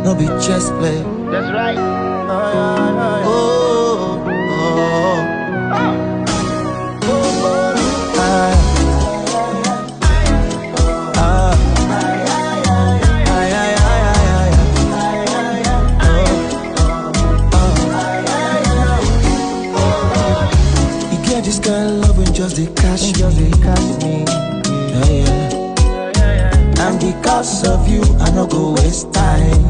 no be chess play. That's right. Oh, oh, this kind of love when just they catch me. Yeah, yeah. And because of you, I no go waste time.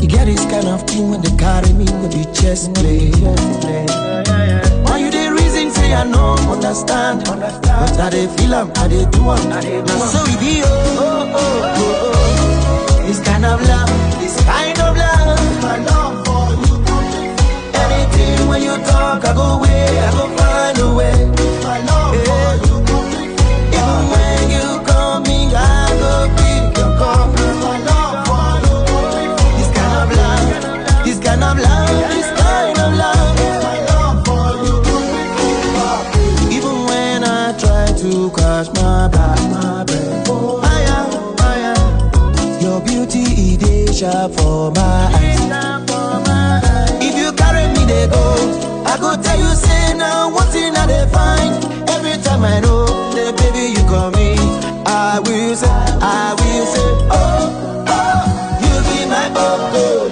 You get this kind of thing when they carry me, no be chess play. Why you the reason say I no understand? But I dey feel am, I dey do am. Now so we be this kind of love, this kind of love, my love for you. Anything when you talk, I go away, I go find a way. My love for you. Even when you call me, I go pick your call. My love for you. This kind of love, this kind of love, this kind of love. My love for you. Even when I try to catch my breath, your beauty is sharp for my eyes. If you carry me, they go. I go tell you, say now, one thing I they find. Every time I know, the baby you call me, I will say, oh, oh, you be my bubble.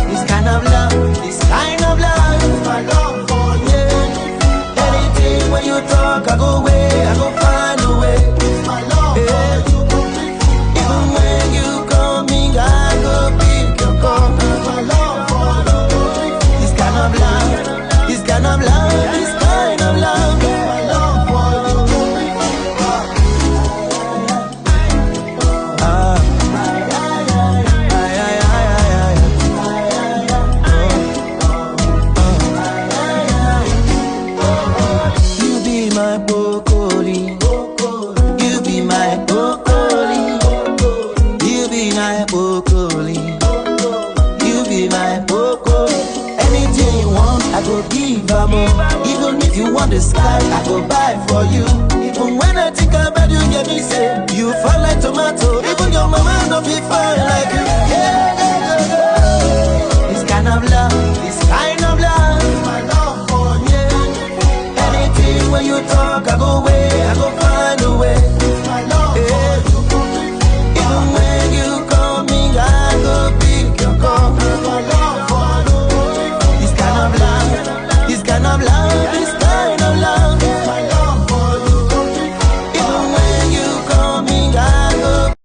This kind of love, this kind of love, my love for you. Anything when you talk, I go away, I go find a way. My love for you. Even when you call me, I go pick your call. My love for you. This kind of love, this kind of love, this kind of love. My love for you. You be my broccoli. You be my broccoli. You be my broccoli. You be my broccoli. Anything you want, I go give am more. Even if you want the sky, I go buy for you. Even when I think about you, get me say you fall like tomato. Even your mama no be fine.